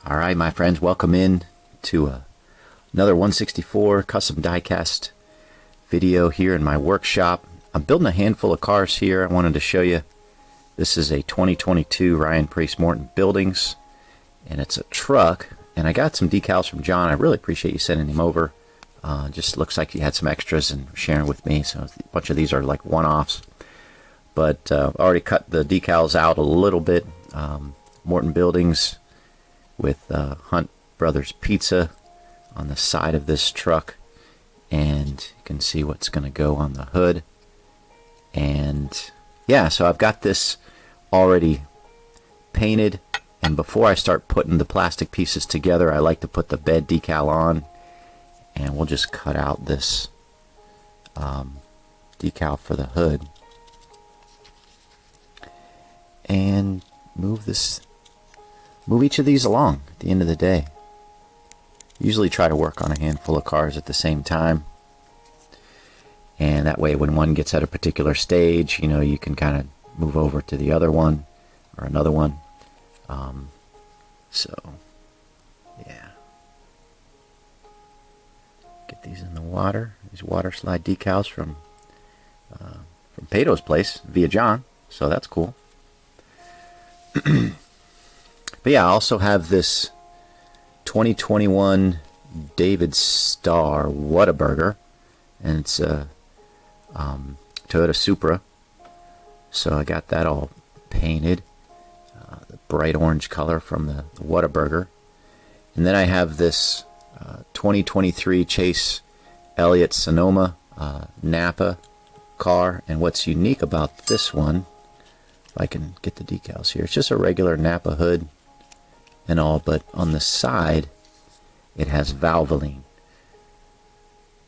All right, my friends, welcome in to another 164 custom diecast video here in my workshop. I'm building a handful of cars here. I wanted to show you. This is a 2022 Ryan Preece Morton Buildings, and it's a truck. And I got some decals from John. I really appreciate you sending him over. Just looks like you had some extras and sharing with me. So a bunch of these are like one-offs. But I already cut the decals out a little bit. Morton Buildings with Hunt Brothers Pizza on the side of this truck, and you can see what's going to go on the hood. And yeah, so I've got this already painted, and before I start putting the plastic pieces together, I like to put the bed decal on, and we'll just cut out this decal for the hood and move each of these along at the end of the day. Usually try to work on a handful of cars at the same time, and that way when one gets at a particular stage, you know, you can kind of move over to the other one or another one. So yeah, get these in the water. These water slide decals from Pato's place via John, so that's cool. But yeah, I also have this 2021 David Starr Whataburger, and it's a Toyota Supra. So I got that all painted, the bright orange color from the Whataburger. And then I have this 2023 Chase Elliott Sonoma Napa car. And what's unique about this one, if I can get the decals here, it's just a regular Napa hood and all, but on the side it has Valvoline.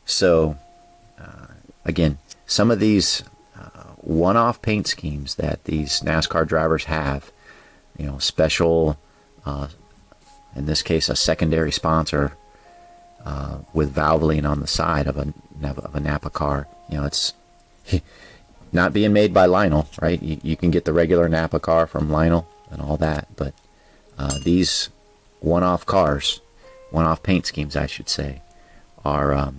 So again, some of these one-off paint schemes that these NASCAR drivers have, you know, special, in this case a secondary sponsor with Valvoline on the side of a Napa car. You know, it's not being made by Lionel, right? You can get the regular Napa car from Lionel and all that, but these one-off cars, one-off paint schemes, I should say, are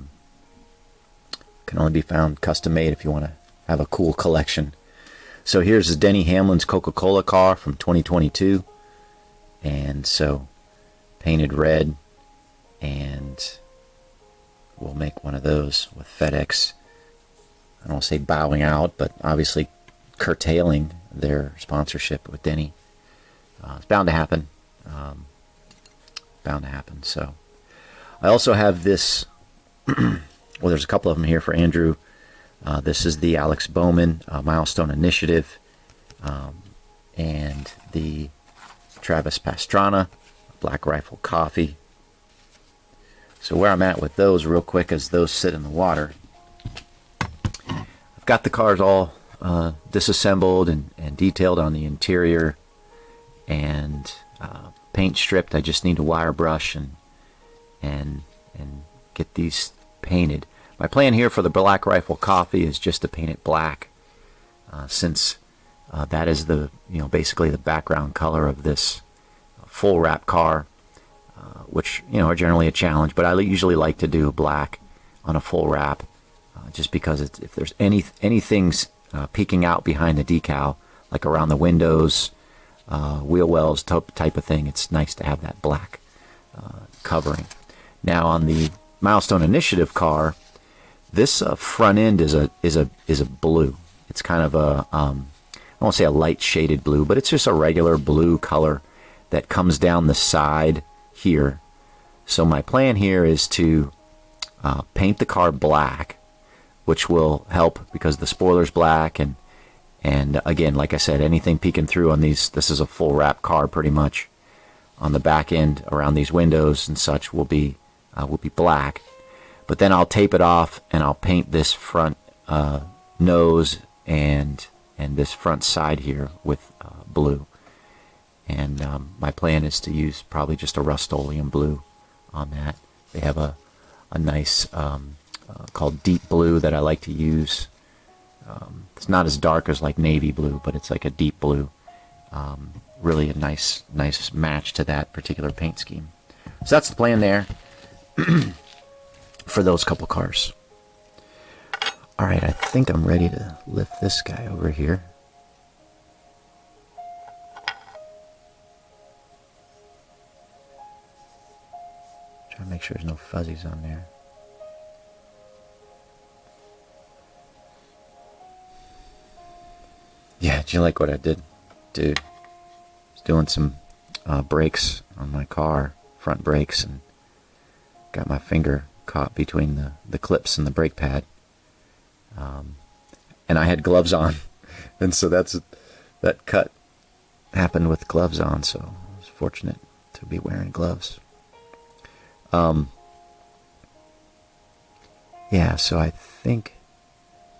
can only be found custom-made if you want to have a cool collection. So here's Denny Hamlin's Coca-Cola car from 2022, and so painted red, and we'll make one of those with FedEx. I don't want to say bowing out, but obviously curtailing their sponsorship with Denny. It's bound to happen. Bound to happen. So I also have this. Well, there's a couple of them here for Andrew. This is the Alex Bowman Milestone Initiative, and the Travis Pastrana Black Rifle Coffee. So where I'm at with those real quick as those sit in the water, I've got the cars all disassembled and detailed on the interior, and paint stripped. I just need to wire brush and get these painted. My plan here for the Black Rifle Coffee is just to paint it black, since that is the, you know, basically the background color of this full wrap car, which, you know, are generally a challenge, but I usually like to do black on a full wrap, just because if there's anything peeking out behind the decal, like around the windows, wheel wells type of thing, it's nice to have that black covering. Now on the Milestone Initiative car, this front end is a blue. It's kind of a I won't say a light shaded blue, but it's just a regular blue color that comes down the side here. So my plan here is to paint the car black, which will help because the spoiler's black, and again, like I said, anything peeking through on these, this is a full wrap car pretty much, on the back end around these windows and such will be black. But then I'll tape it off and I'll paint this front nose and this front side here with blue. And my plan is to use probably just a Rust-Oleum blue on that. They have a nice called Deep Blue that I like to use. It's not as dark as like navy blue, but it's like a deep blue. really a nice match to that particular paint scheme. So that's the plan there for those couple cars. All right, I think I'm ready to lift this guy over here. Try to make sure there's no fuzzies on there. Yeah, do you like what I did? Dude, I was doing some brakes on my car, front brakes, and got my finger caught between the clips and the brake pad. And I had gloves on, and so that cut happened with gloves on, so I was fortunate to be wearing gloves. Yeah, so I think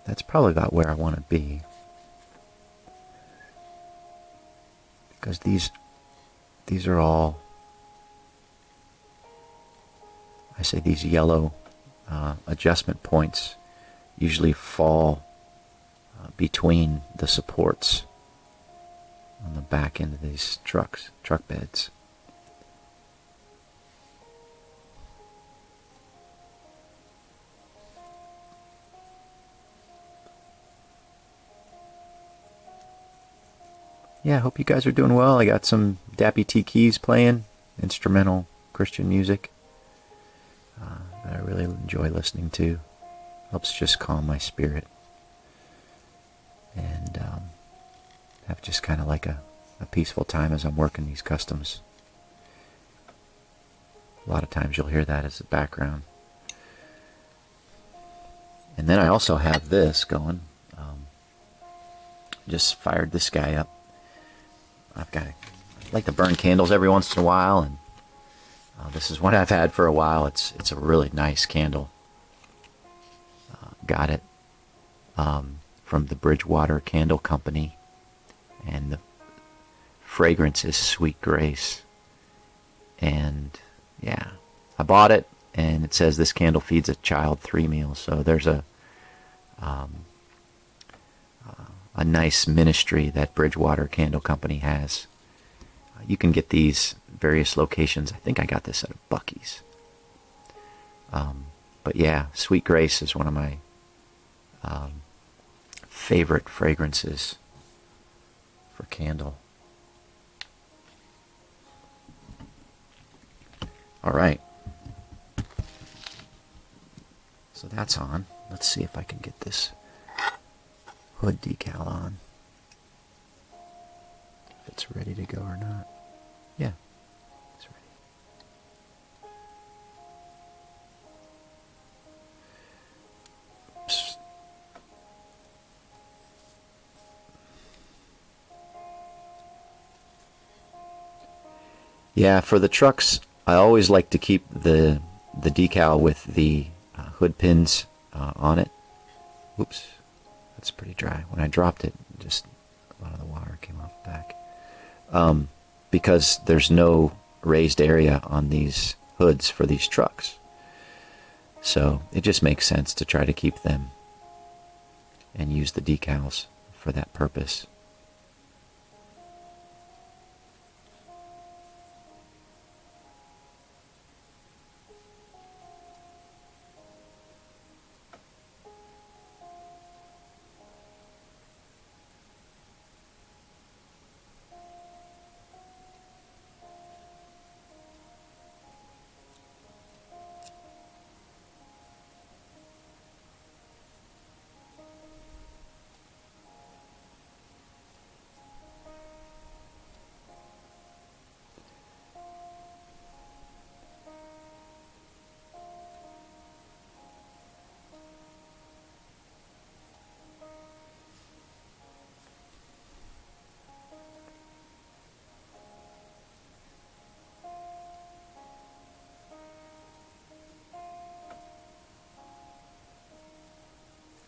that's probably about where I want to be. Because these are all, I say these yellow adjustment points usually fall between the supports on the back end of these truck beds. Yeah, I hope you guys are doing well. I got some Dappy T Keys playing, instrumental Christian music that I really enjoy listening to. Helps just calm my spirit. And have just kind of like a peaceful time as I'm working these customs. A lot of times you'll hear that as a background. And then I also have this going. Just fired this guy up. I like to burn candles every once in a while, and this is one I've had for a while. It's a really nice candle. Got it from the Bridgewater Candle Company, and the fragrance is Sweet Grace. And yeah, I bought it, and it says this candle feeds a child 3 meals. So there's a nice ministry that Bridgewater Candle Company has. You can get these various locations. I think I got this at a Buc-ee's. But yeah, Sweet Grace is one of my favorite fragrances for candle. All right. So that's on. Let's see if I can get this hood decal on. If it's ready to go or not. Yeah, it's ready. Oops. Yeah, for the trucks, I always like to keep the decal with the hood pins on it. Oops. That's pretty dry. When I dropped it, just a lot of the water came off the back. Because there's no raised area on these hoods for these trucks. So it just makes sense to try to keep them and use the decals for that purpose.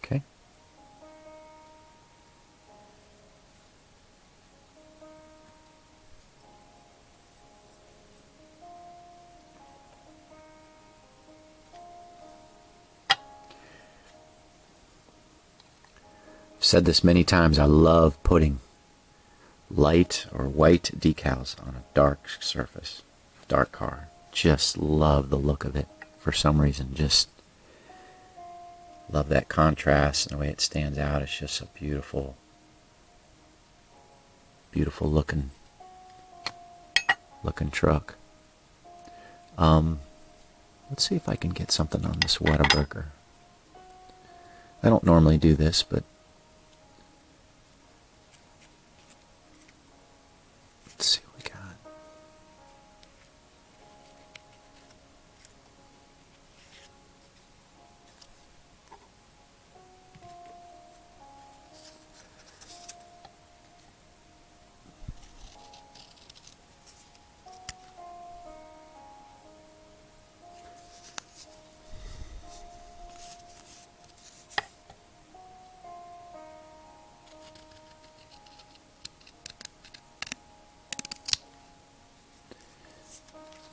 Okay. I've said this many times, I love putting light or white decals on a dark surface, dark car. Just love the look of it for some reason. Just love that contrast and the way it stands out. It's just a beautiful, beautiful looking truck. Let's see if I can get something on this Whataburger. I don't normally do this, but let's see what we got.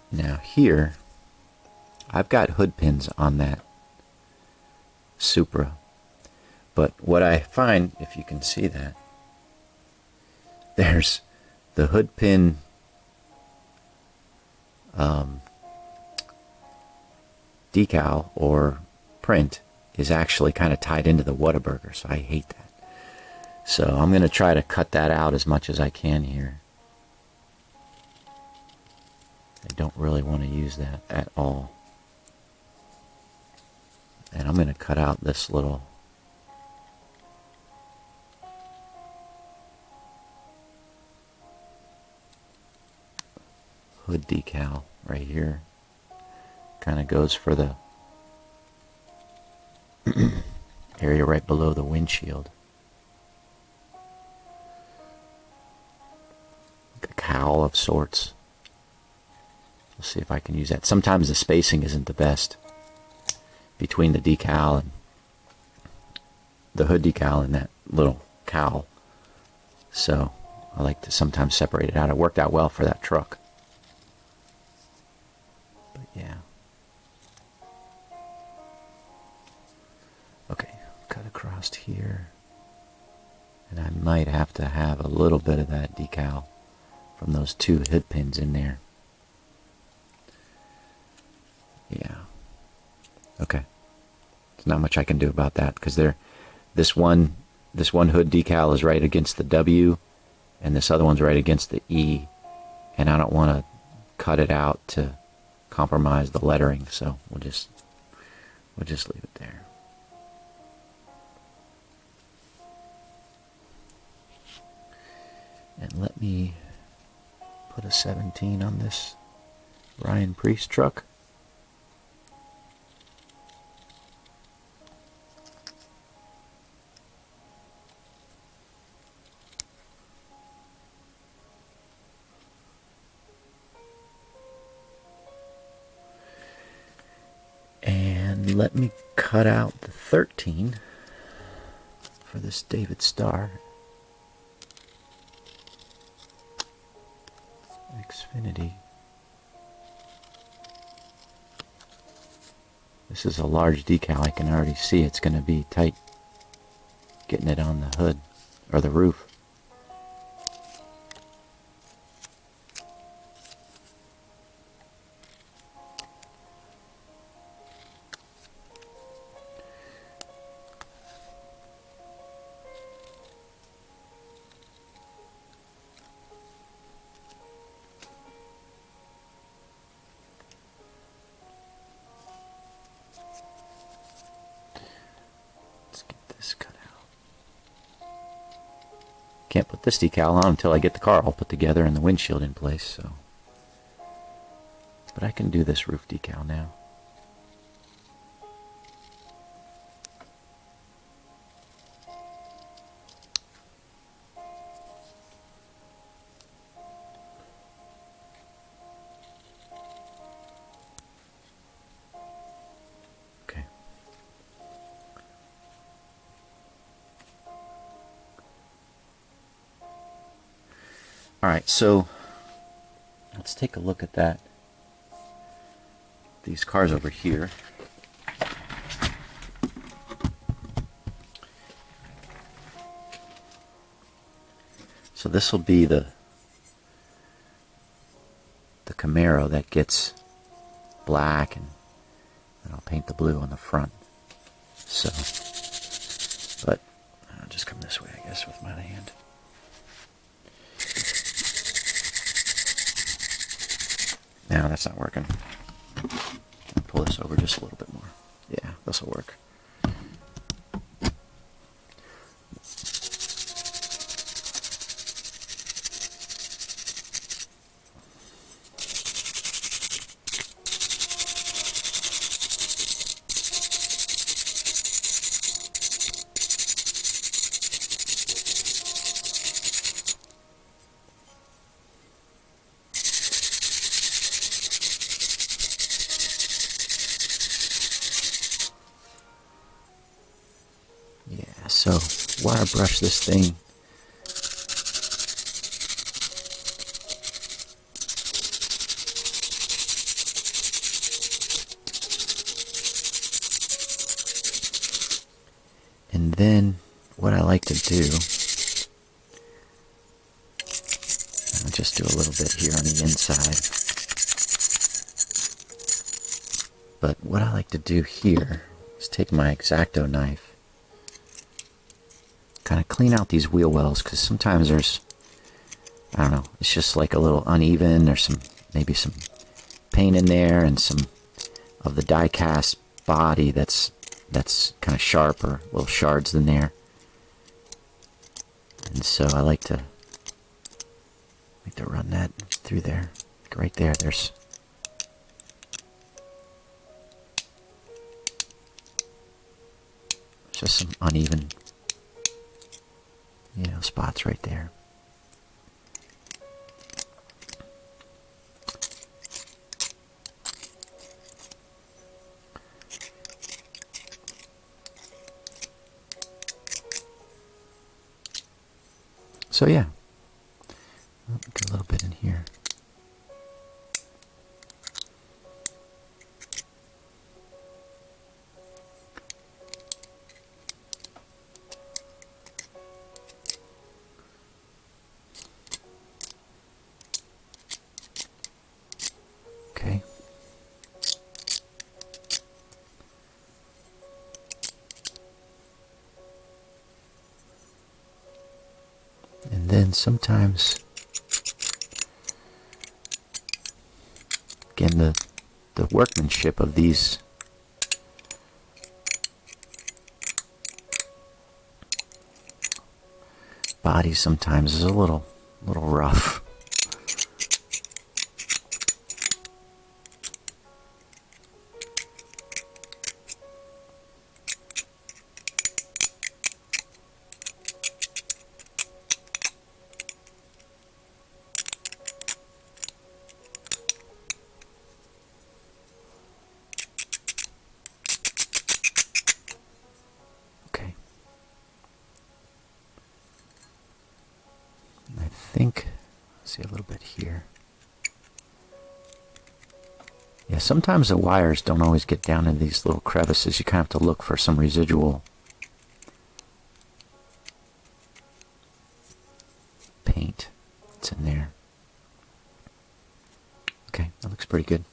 Now here, I've got hood pins on that Supra, but what I find, if you can see that, there's the hood pin decal or print is actually kind of tied into the Whataburger, so I hate that. So I'm going to try to cut that out as much as I can here. I don't really want to use that at all. And I'm going to cut out this little hood decal right here. Kind of goes for the area right below the windshield. Like a cowl of sorts. We'll see if I can use that. Sometimes the spacing isn't the best between the decal and the hood decal and that little cowl. So I like to sometimes separate it out. It worked out well for that truck. But yeah. Okay, cut across here. And I might have to have a little bit of that decal from those two hood pins in there. Yeah. Okay. There's not much I can do about that because this one hood decal is right against the W, and this other one's right against the E, and I don't want to cut it out to compromise the lettering, so we'll just leave it there. And let me put a 17 on this Ryan Preece truck. And let me cut out the 13 for this David Starr Xfinity. This is a large decal. I can already see it's going to be tight getting it on the hood or the roof. Can't put this decal on until I get the car all put together and the windshield in place, so. But I can do this roof decal now. Okay. Alright, so let's take a look at that. These cars over here. So this will be the Camaro that gets black, and I'll paint the blue on the front. So, but I'll just come this way, I guess, with my hand. Now that's not working. I'll pull this over just a little bit more. Yeah, this will work. So, wire brush this thing. And then, what I like to do, I'll just do a little bit here on the inside. But what I like to do here is take my X-Acto knife, kind of clean out these wheel wells, because sometimes there's, I don't know, it's just like a little uneven. There's maybe some paint in there, and some of the die cast body that's kind of sharp, or little shards in there. And so I like to run that through there. Like right there, there's just some uneven, spots right there. So yeah, get a little bit in here. Okay. And then sometimes, again, the workmanship of these bodies sometimes is a little rough. See a little bit here. Yeah, sometimes the wires don't always get down in these little crevices. You kind of have to look for some residual paint that's in there. Okay, that looks pretty good.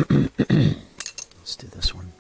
Let's do this one.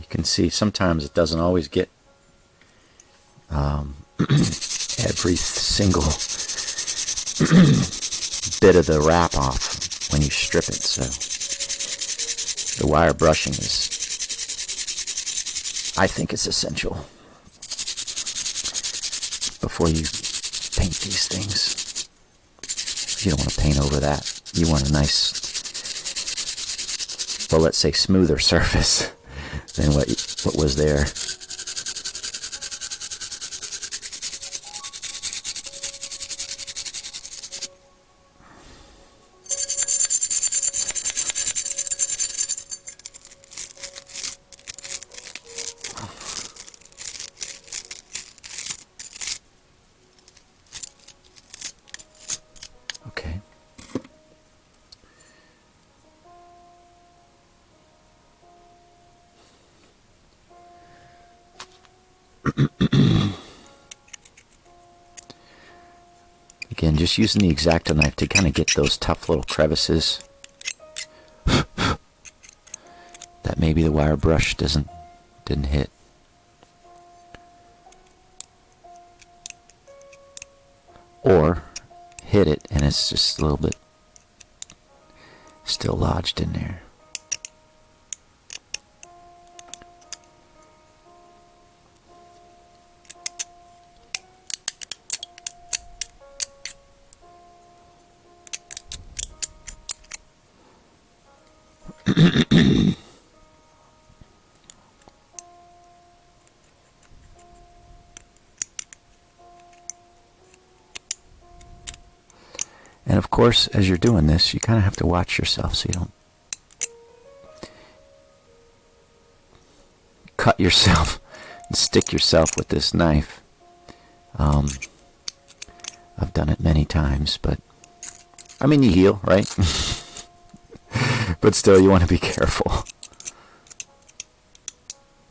Can see sometimes it doesn't always get every single bit of the wrap off when you strip it, so the wire brushing is, I think, it's essential before you paint these things. You don't want to paint over that. You want a nice, well, let's say smoother surface than what was there. Okay. Again, just using the X-Acto knife to kind of get those tough little crevices that maybe the wire brush didn't hit. Or hit it and it's just a little bit still lodged in there. And of course, as you're doing this, you kind of have to watch yourself so you don't cut yourself and stick yourself with this knife. I've done it many times, but I mean, you heal, right? But still, you want to be careful.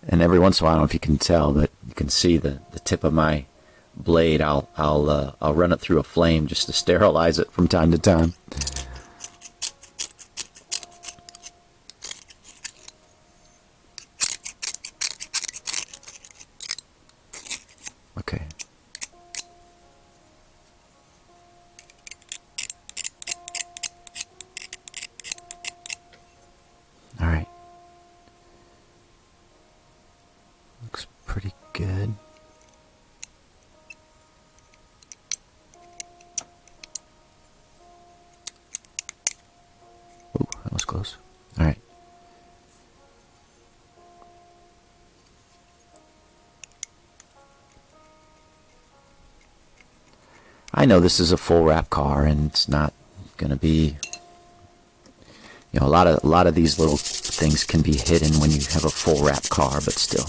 And every once in a while, I don't know if you can tell, but you can see the tip of my blade. I'll run it through a flame just to sterilize it from time to time. Okay. All right. Looks pretty good. Ooh, that was close. All right. I know this is a full wrap car, and it's not going to be, you know, a lot of these little things can be hidden when you have a full wrap car, but still,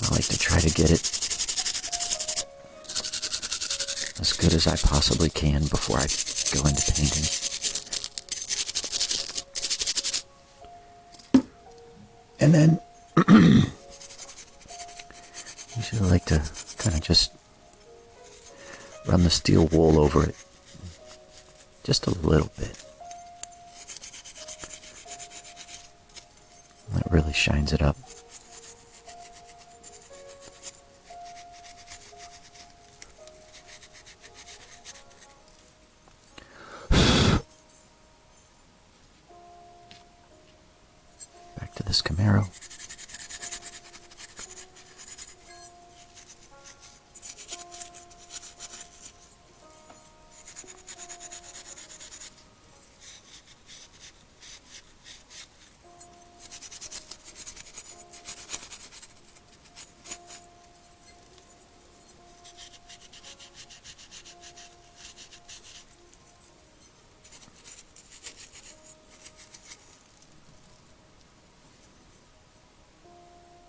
I like to try to get it as good as I possibly can before I go into painting. And then, usually I like to kind of just run the steel wool over it just a little bit. That really shines it up. Back to this Camaro.